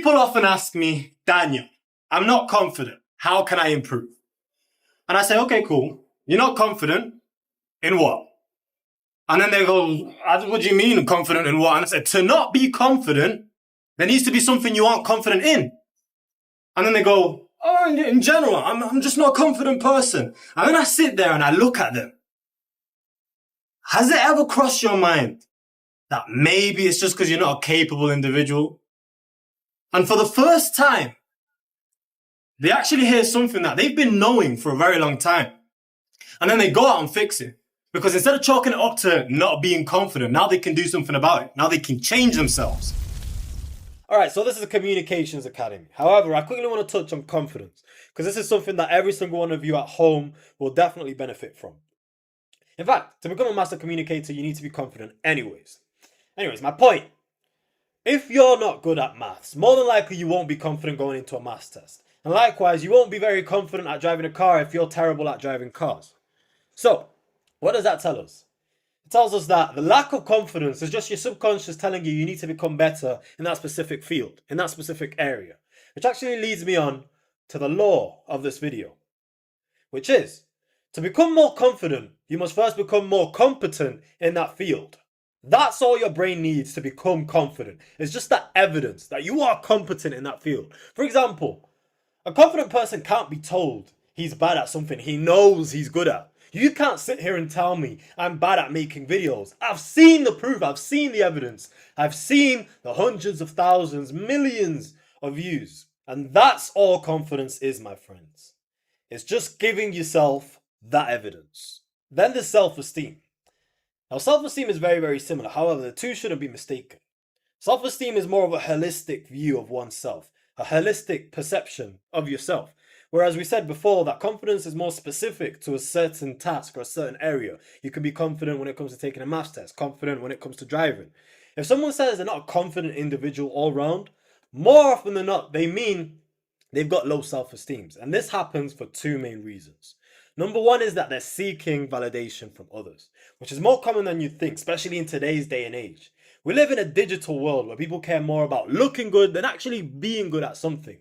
People often ask me, Daniel, I'm not confident. How can I improve? And I say, okay, cool. You're not confident in what? And then they go, what do you mean confident in what? And I said, to not be confident, there needs to be something you aren't confident in. And then they go, oh, in general, I'm just not a confident person. And then I sit there and I look at them. Has it ever crossed your mind that maybe it's just because you're not a capable individual? And for the first time, they actually hear something that they've been knowing for a very long time. And then they go out and fix it. Because instead of chalking it up to not being confident, now they can do something about it. Now they can change themselves. All right, so this is a communications academy. However, I quickly want to touch on confidence because this is something that every single one of you at home will definitely benefit from. In fact, to become a master communicator, you need to be confident anyways. My point. If you're not good at maths, more than likely you won't be confident going into a maths test. And likewise, you won't be very confident at driving a car if you're terrible at driving cars. So, what does that tell us? It tells us that the lack of confidence is just your subconscious telling you need to become better in that specific field, in that specific area. Which actually leads me on to the law of this video. Which is, to become more confident, you must first become more competent in that field. That's all your brain needs to become confident. It's just that evidence that you are competent in that field. For example, a confident person can't be told he's bad at something he knows he's good at. You can't sit here and tell me I'm bad at making videos. I've seen the proof. I've seen the evidence. I've seen the hundreds of thousands, millions of views. And that's all confidence is, my friends. It's just giving yourself that evidence. Then there's self-esteem. Now, self-esteem is very, very similar. However, the two shouldn't be mistaken. Self-esteem is more of a holistic view of oneself, a holistic perception of yourself. Whereas we said before that confidence is more specific to a certain task or a certain area. You can be confident when it comes to taking a maths test, confident when it comes to driving. If someone says they're not a confident individual all round, more often than not, they mean they've got low self-esteem. And this happens for two main reasons. Number one is that they're seeking validation from others, which is more common than you think, especially in today's day and age. We live in a digital world where people care more about looking good than actually being good at something.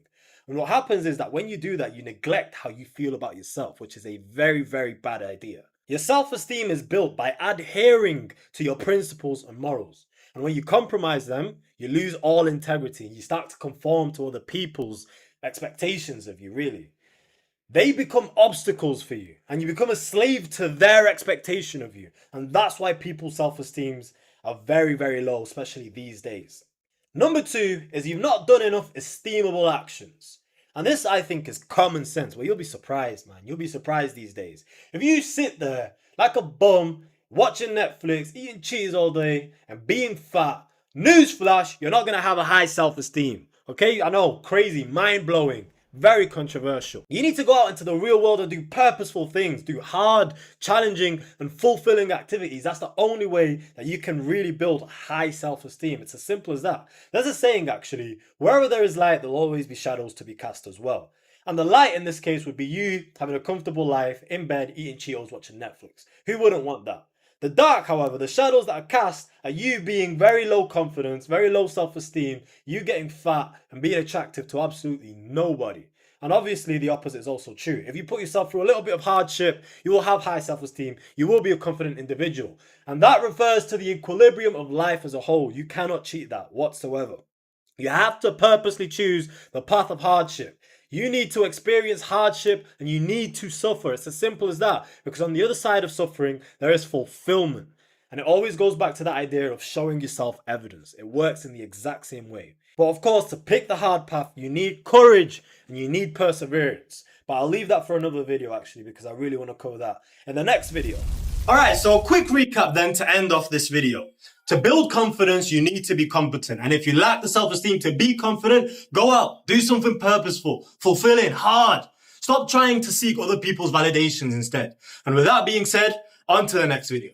And what happens is that when you do that, you neglect how you feel about yourself, which is a very, very bad idea. Your self-esteem is built by adhering to your principles and morals. And when you compromise them, you lose all integrity. You start to conform to other people's expectations of you, really. They become obstacles for you and you become a slave to their expectation of you. And that's why people's self-esteems are very, very low, especially these days. Number two is you've not done enough esteemable actions. And this, I think, is common sense. Well, you'll be surprised, man. You'll be surprised these days. If you sit there like a bum, watching Netflix, eating cheese all day, and being fat, newsflash, you're not going to have a high self-esteem. Okay? I know, crazy, mind-blowing. Very controversial. You need to go out into the real world and do purposeful things, do hard, challenging and fulfilling activities. That's the only way that you can really build high self-esteem. It's as simple as that. There's a saying actually, wherever there is light, there'll always be shadows to be cast as well. And the light in this case would be you having a comfortable life in bed, eating Cheetos, watching Netflix. Who wouldn't want that? The dark, however, the shadows that are cast are you being very low confidence, very low self-esteem, you getting fat and being attractive to absolutely nobody. And obviously the opposite is also true. If you put yourself through a little bit of hardship, you will have high self-esteem, you will be a confident individual. And that refers to the equilibrium of life as a whole. You cannot cheat that whatsoever. You have to purposely choose the path of hardship. You need to experience hardship and you need to suffer. It's as simple as that. Because on the other side of suffering, there is fulfillment. And it always goes back to that idea of showing yourself evidence. It works in the exact same way. But of course, to pick the hard path, you need courage and you need perseverance. But I'll leave that for another video actually, because I really want to cover that in the next video. Alright, so a quick recap then to end off this video. To build confidence, you need to be competent. And if you lack the self-esteem to be confident, go out, do something purposeful, fulfilling, hard. Stop trying to seek other people's validations instead. And with that being said, on to the next video.